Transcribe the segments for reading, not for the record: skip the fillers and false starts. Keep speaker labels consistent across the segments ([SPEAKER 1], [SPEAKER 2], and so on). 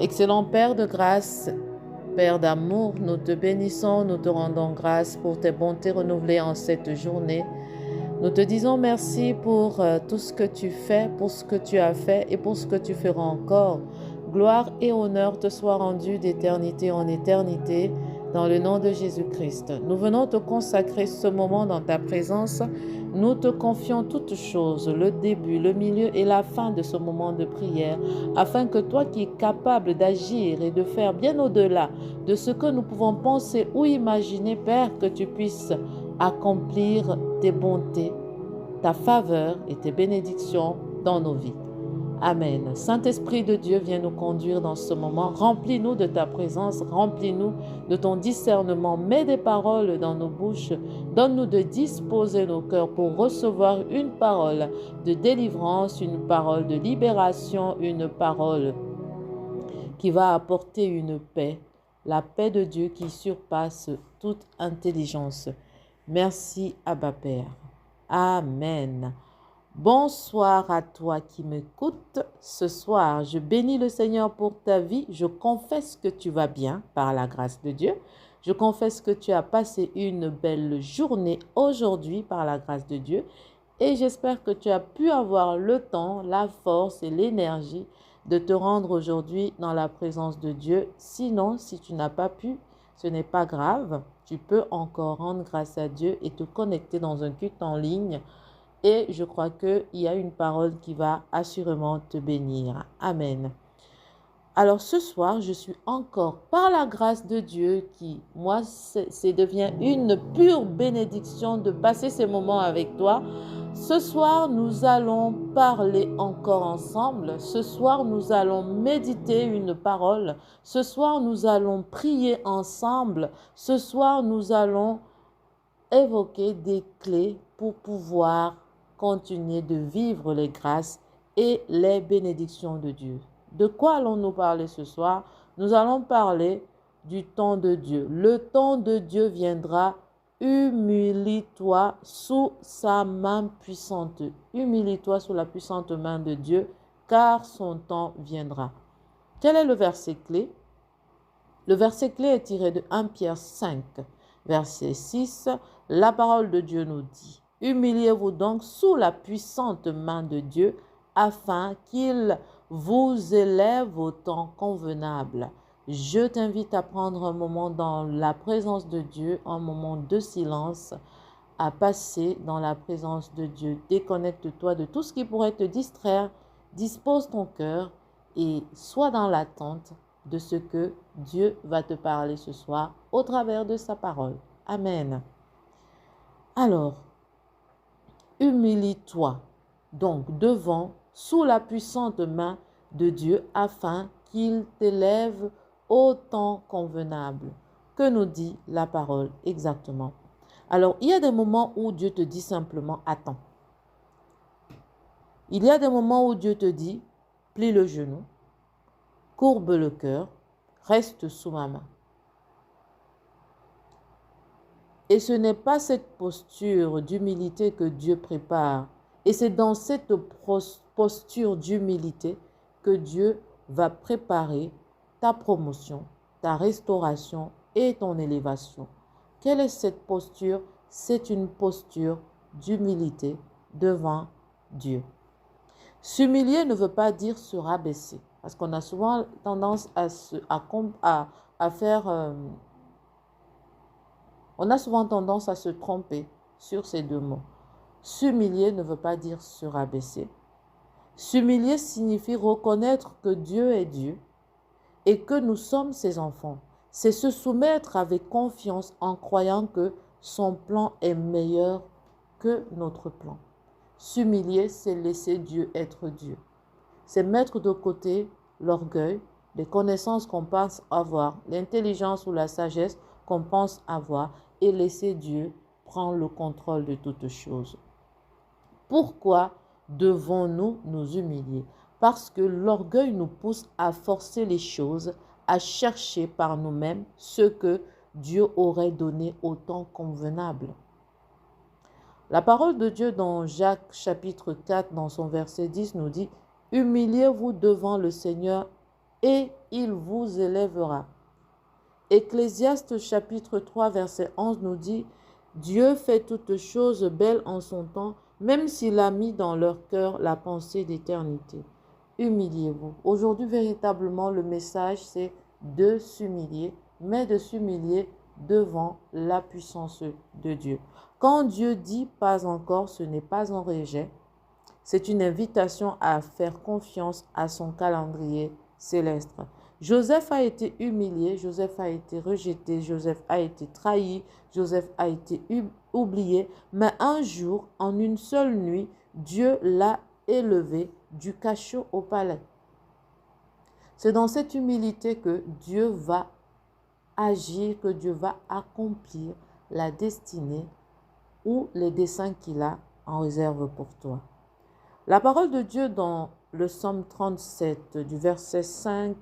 [SPEAKER 1] Excellent Père de grâce, Père d'amour, nous te bénissons, nous te rendons grâce pour tes bontés renouvelées en cette journée. Nous te disons merci pour tout ce que tu fais, pour ce que tu as fait et pour ce que tu feras encore. Gloire et honneur te soient rendus d'éternité en éternité, dans le nom de Jésus-Christ. Nous venons te consacrer ce moment dans ta présence. Nous te confions toutes choses, le début, le milieu et la fin de ce moment de prière, afin que toi qui es capable d'agir et de faire bien au-delà de ce que nous pouvons penser ou imaginer, Père, que tu puisses accomplir tes bontés, ta faveur et tes bénédictions dans nos vies. Amen. Saint-Esprit de Dieu, viens nous conduire dans ce moment. Remplis-nous de ta présence, remplis-nous de ton discernement. Mets des paroles dans nos bouches. Donne-nous de disposer nos cœurs pour recevoir une parole de délivrance, une parole de libération, une parole qui va apporter une paix, la paix de Dieu qui surpasse toute intelligence. Merci, Abba Père. Amen. Bonsoir à toi qui m'écoutes. Ce soir, je bénis le Seigneur pour ta vie. Je confesse que tu vas bien par la grâce de Dieu. Je confesse que tu as passé une belle journée aujourd'hui par la grâce de Dieu. Et j'espère que tu as pu avoir le temps, la force et l'énergie de te rendre aujourd'hui dans la présence de Dieu. Sinon, si tu n'as pas pu, ce n'est pas grave. Tu peux encore rendre grâce à Dieu et te connecter dans un culte en ligne. Et je crois qu'il y a une parole qui va assurément te bénir. Amen. Alors ce soir, je suis encore, par la grâce de Dieu, qui, moi, c'est devient une pure bénédiction de passer ces moments avec toi. Ce soir, nous allons parler encore ensemble. Ce soir, nous allons méditer une parole. Ce soir, nous allons prier ensemble. Ce soir, nous allons évoquer des clés pour pouvoir continuer de vivre les grâces et les bénédictions de Dieu. De quoi allons-nous parler ce soir? Nous allons parler du temps de Dieu. Le temps de Dieu viendra. Humilie-toi sous sa main puissante. Humilie-toi sous la puissante main de Dieu, car son temps viendra. Quel est le verset clé? Le verset clé est tiré de 1 Pierre 5, verset 6. La parole de Dieu nous dit: humiliez-vous donc sous la puissante main de Dieu, afin qu'il vous élève au temps convenable. Je t'invite à prendre un moment dans la présence de Dieu, un moment de silence, à passer dans la présence de Dieu. Déconnecte-toi de tout ce qui pourrait te distraire, dispose ton cœur et sois dans l'attente de ce que Dieu va te parler ce soir au travers de sa parole. Amen. Alors, humilie-toi donc devant, sous la puissante main de Dieu, afin qu'il t'élève au temps convenable. Que nous dit la parole exactement? Alors, il y a des moments où Dieu te dit simplement attends. Il y a des moments où Dieu te dit plie le genou, courbe le cœur, reste sous ma main. Et ce n'est pas cette posture d'humilité que Dieu prépare. Et c'est dans cette posture d'humilité que Dieu va préparer ta promotion, ta restauration et ton élévation. Quelle est cette posture? C'est une posture d'humilité devant Dieu. S'humilier ne veut pas dire se rabaisser, parce qu'on a souvent tendance à faire... on a souvent tendance à se tromper sur ces deux mots. S'humilier ne veut pas dire se rabaisser. S'humilier signifie reconnaître que Dieu est Dieu et que nous sommes ses enfants. C'est se soumettre avec confiance en croyant que son plan est meilleur que notre plan. S'humilier, c'est laisser Dieu être Dieu. C'est mettre de côté l'orgueil, les connaissances qu'on pense avoir, l'intelligence ou la sagesse qu'on pense avoir et laisser Dieu prendre le contrôle de toutes choses. Pourquoi devons-nous nous humilier? Parce que l'orgueil nous pousse à forcer les choses, à chercher par nous-mêmes ce que Dieu aurait donné au temps convenable. La parole de Dieu dans Jacques chapitre 4, dans son verset 10, nous dit « Humiliez-vous devant le Seigneur et il vous élèvera. Ecclésiaste chapitre 3 verset 11 nous dit, Dieu fait toutes choses belles en son temps, même s'il a mis dans leur cœur la pensée d'éternité. Humiliez-vous. Aujourd'hui, véritablement, le message, c'est de s'humilier, mais de s'humilier devant la puissance de Dieu. Quand Dieu dit « pas encore », ce n'est pas un rejet, c'est une invitation à faire confiance à son calendrier céleste. Joseph a été humilié, Joseph a été rejeté, Joseph a été trahi, Joseph a été oublié, mais un jour, en une seule nuit, Dieu l'a élevé du cachot au palais. C'est dans cette humilité que Dieu va agir, que Dieu va accomplir la destinée ou les desseins qu'il a en réserve pour toi. La parole de Dieu dans le psaume 37, du verset 5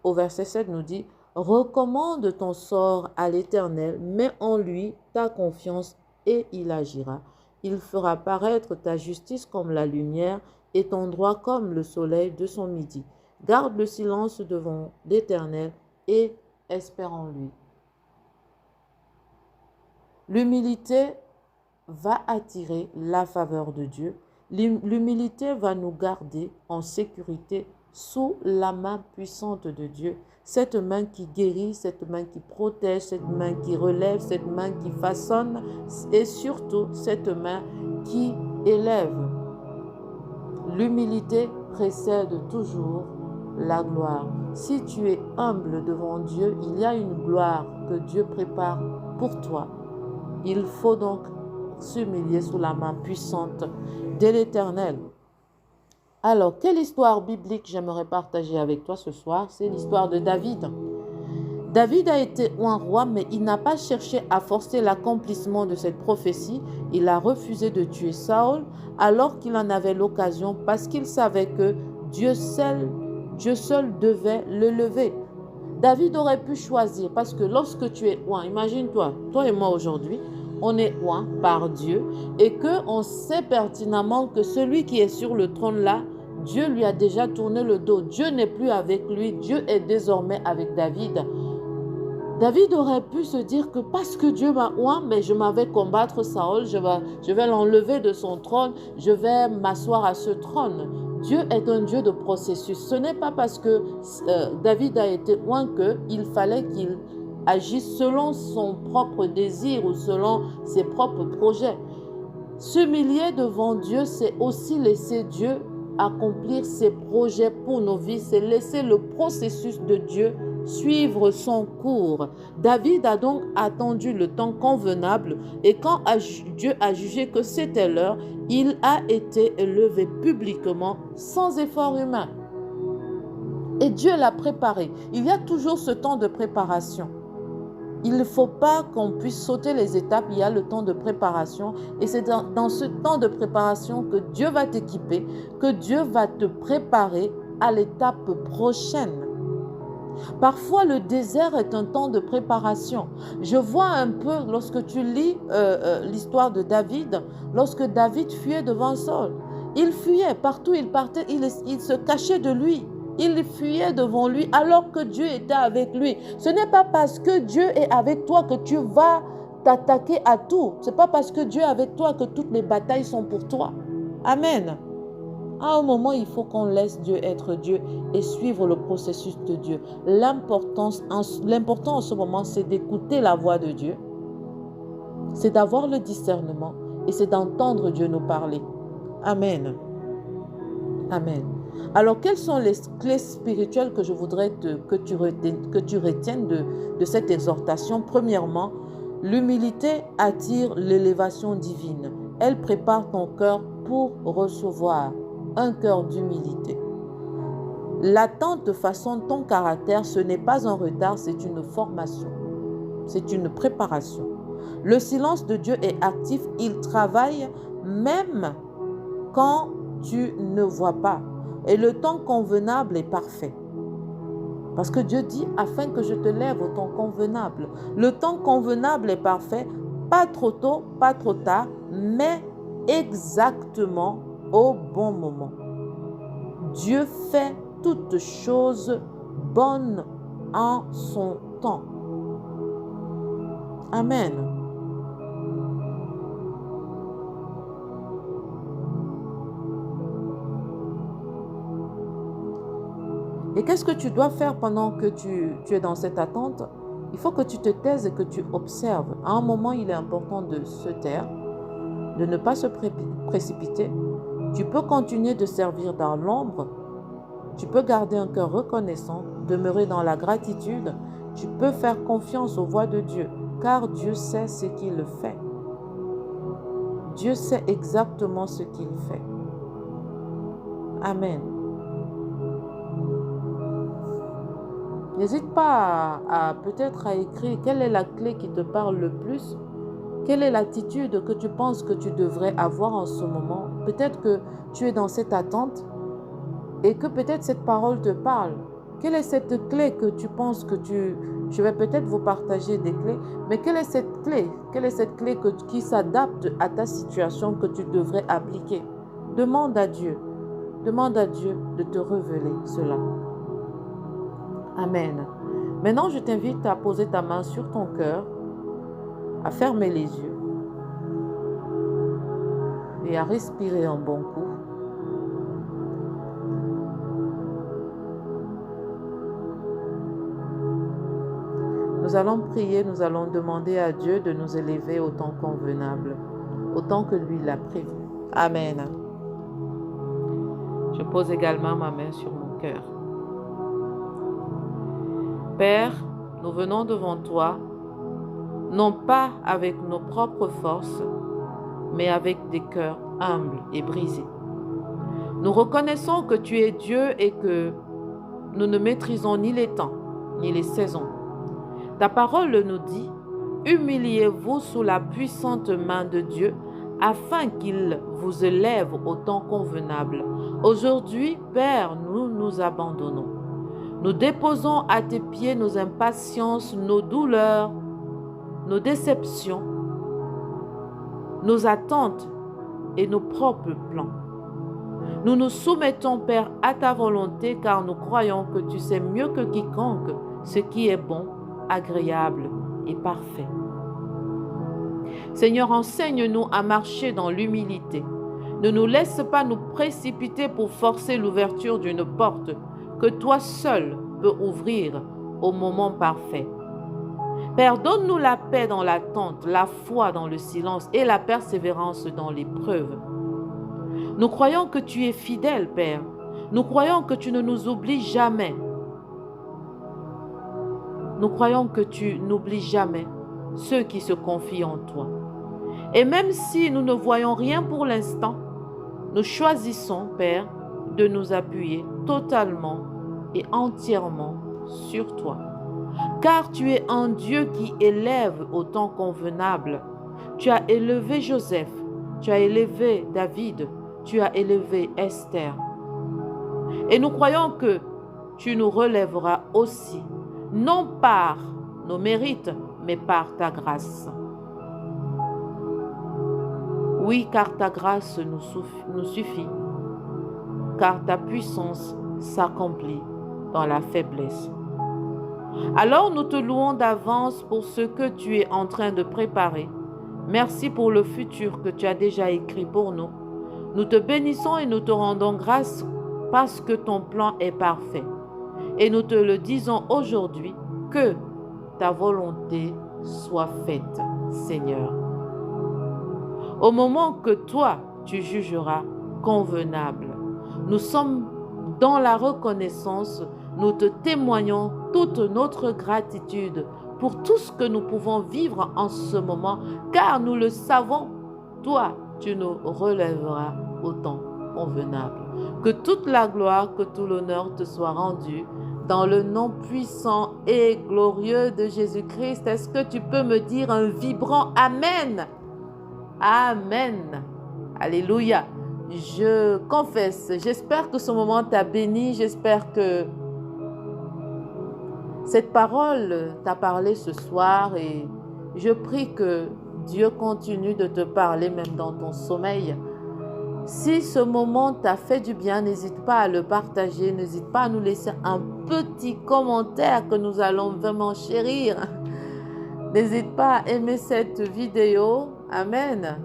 [SPEAKER 1] au verset 7 nous dit « Recommande ton sort à l'Éternel, mets en lui ta confiance et il agira. Il fera paraître ta justice comme la lumière et ton droit comme le soleil de son midi. Garde le silence devant l'Éternel et espère en lui. » L'humilité va attirer la faveur de Dieu. L'humilité va nous garder en sécurité sous la main puissante de Dieu. Cette main qui guérit, cette main qui protège, cette main qui relève, cette main qui façonne et surtout cette main qui élève. L'humilité précède toujours la gloire. Si tu es humble devant Dieu, il y a une gloire que Dieu prépare pour toi. Il faut donc s'humilier sous la main puissante de l'Éternel. Alors, quelle histoire biblique j'aimerais partager avec toi ce soir? C'est l'histoire de David. David a été un roi, mais il n'a pas cherché à forcer l'accomplissement de cette prophétie. Il a refusé de tuer Saül alors qu'il en avait l'occasion parce qu'il savait que Dieu seul devait le lever. David aurait pu choisir parce que lorsque tu es oint, imagine-toi, toi et moi aujourd'hui, on est oint par Dieu et qu'on sait pertinemment que celui qui est sur le trône là, Dieu lui a déjà tourné le dos. Dieu n'est plus avec lui, Dieu est désormais avec David. David aurait pu se dire que parce que Dieu m'a oint, mais je m'avais combattre Saül, je vais l'enlever de son trône, je vais m'asseoir à ce trône. Dieu est un Dieu de processus. Ce n'est pas parce que David a été oint qu'il fallait qu'il agisse selon son propre désir ou selon ses propres projets. S'humilier devant Dieu, c'est aussi laisser Dieu accomplir ses projets pour nos vies, c'est laisser le processus de Dieu suivre son cours. David a donc attendu le temps convenable et quand Dieu a jugé que c'était l'heure, il a été élevé publiquement sans effort humain. Et Dieu l'a préparé. Il y a toujours ce temps de préparation. Il ne faut pas qu'on puisse sauter les étapes, il y a le temps de préparation. Et c'est dans ce temps de préparation que Dieu va t'équiper, que Dieu va te préparer à l'étape prochaine. Parfois, le désert est un temps de préparation. Je vois un peu, lorsque tu lis l'histoire de David, lorsque David fuyait devant Saül, il fuyait, partout il partait, il se cachait de lui. Il fuyait devant lui alors que Dieu était avec lui. Ce n'est pas parce que Dieu est avec toi que tu vas t'attaquer à tout. Ce n'est pas parce que Dieu est avec toi que toutes les batailles sont pour toi. Amen. À un moment, il faut qu'on laisse Dieu être Dieu et suivre le processus de Dieu. L'important en ce moment, c'est d'écouter la voix de Dieu. C'est d'avoir le discernement et c'est d'entendre Dieu nous parler. Amen. Amen. Alors, quelles sont les clés spirituelles que je voudrais que tu retiennes de cette exhortation? Premièrement, l'humilité attire l'élévation divine. Elle prépare ton cœur pour recevoir un cœur d'humilité. L'attente façonne ton caractère, ce n'est pas un retard, c'est une formation. C'est une préparation. Le silence de Dieu est actif, il travaille même quand tu ne vois pas. Et le temps convenable est parfait. Parce que Dieu dit, afin que je te lève au temps convenable. Le temps convenable est parfait, pas trop tôt, pas trop tard, mais exactement au bon moment. Dieu fait toutes choses bonne en son temps. Amen. Et qu'est-ce que tu dois faire pendant que tu es dans cette attente? Il faut que tu te taises et que tu observes. À un moment, il est important de se taire, de ne pas se précipiter. Tu peux continuer de servir dans l'ombre. Tu peux garder un cœur reconnaissant, demeurer dans la gratitude. Tu peux faire confiance aux voies de Dieu, car Dieu sait ce qu'il fait. Dieu sait exactement ce qu'il fait. Amen. N'hésite pas à peut-être à écrire quelle est la clé qui te parle le plus. Quelle est l'attitude que tu penses que tu devrais avoir en ce moment? Peut-être que tu es dans cette attente et que peut-être cette parole te parle. Quelle est cette clé que tu penses que Je vais peut-être vous partager des clés, mais quelle est cette clé? Quelle est cette clé qui s'adapte à ta situation que tu devrais appliquer? Demande à Dieu. Demande à Dieu de te révéler cela. Amen. Maintenant, je t'invite à poser ta main sur ton cœur, à fermer les yeux et à respirer un bon coup. Nous allons prier, nous allons demander à Dieu de nous élever au temps convenable, au temps que lui l'a prévu. Amen. Je pose également ma main sur mon cœur. Père, nous venons devant toi, non pas avec nos propres forces, mais avec des cœurs humbles et brisés. Nous reconnaissons que tu es Dieu et que nous ne maîtrisons ni les temps, ni les saisons. Ta parole nous dit, humiliez-vous sous la puissante main de Dieu, afin qu'il vous élève au temps convenable. Aujourd'hui, Père, nous nous abandonnons. Nous déposons à tes pieds nos impatiences, nos douleurs, nos déceptions, nos attentes et nos propres plans. Nous nous soumettons, Père, à ta volonté, car nous croyons que tu sais mieux que quiconque ce qui est bon, agréable et parfait. Seigneur, enseigne-nous à marcher dans l'humilité. Ne nous laisse pas nous précipiter pour forcer l'ouverture d'une porte que toi seul peux ouvrir au moment parfait. Père, donne-nous la paix dans l'attente, la foi dans le silence et la persévérance dans l'épreuve. Nous croyons que tu es fidèle, Père. Nous croyons que tu ne nous oublies jamais. Nous croyons que tu n'oublies jamais ceux qui se confient en toi. Et même si nous ne voyons rien pour l'instant, nous choisissons, Père, de nous appuyer totalement et entièrement sur toi. Car tu es un Dieu qui élève au temps convenable. Tu as élevé Joseph, tu as élevé David, tu as élevé Esther. Et nous croyons que tu nous relèveras aussi, non par nos mérites, mais par ta grâce. Oui, car ta grâce nous suffit, car ta puissance s'accomplit dans la faiblesse. Alors nous te louons d'avance pour ce que tu es en train de préparer. Merci pour le futur que tu as déjà écrit pour nous. Nous te bénissons et nous te rendons grâce parce que ton plan est parfait. Et nous te le disons aujourd'hui, que ta volonté soit faite, Seigneur. Au moment que toi, tu jugeras convenable. Nous sommes dans la reconnaissance, nous te témoignons toute notre gratitude pour tout ce que nous pouvons vivre en ce moment, car nous le savons, toi, tu nous relèveras au temps convenable. Que toute la gloire, que tout l'honneur te soit rendu dans le nom puissant et glorieux de Jésus-Christ. Est-ce que tu peux me dire un vibrant Amen? Amen. Alléluia. Je confesse, j'espère que ce moment t'a béni, j'espère que cette parole t'a parlé ce soir et je prie que Dieu continue de te parler même dans ton sommeil. Si ce moment t'a fait du bien, n'hésite pas à le partager, n'hésite pas à nous laisser un petit commentaire que nous allons vraiment chérir. N'hésite pas à aimer cette vidéo. Amen.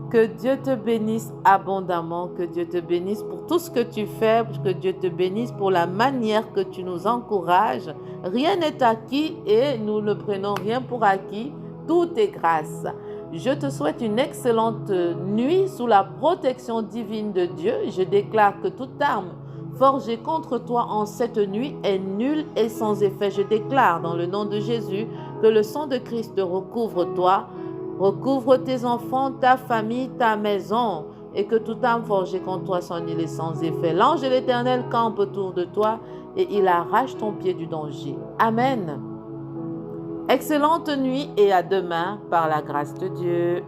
[SPEAKER 1] Que Dieu te bénisse abondamment, que Dieu te bénisse pour tout ce que tu fais, que Dieu te bénisse pour la manière que tu nous encourages. Rien n'est acquis et nous ne prenons rien pour acquis. Tout est grâce. Je te souhaite une excellente nuit sous la protection divine de Dieu. Je déclare que toute arme forgée contre toi en cette nuit est nulle et sans effet. Je déclare dans le nom de Jésus que le sang de Christ te recouvre toi, recouvre tes enfants, ta famille, ta maison, et que toute arme forgée contre toi soit nulle et sans effet. L'ange de l'Éternel campe autour de toi et il arrache ton pied du danger. Amen. Excellente nuit et à demain par la grâce de Dieu.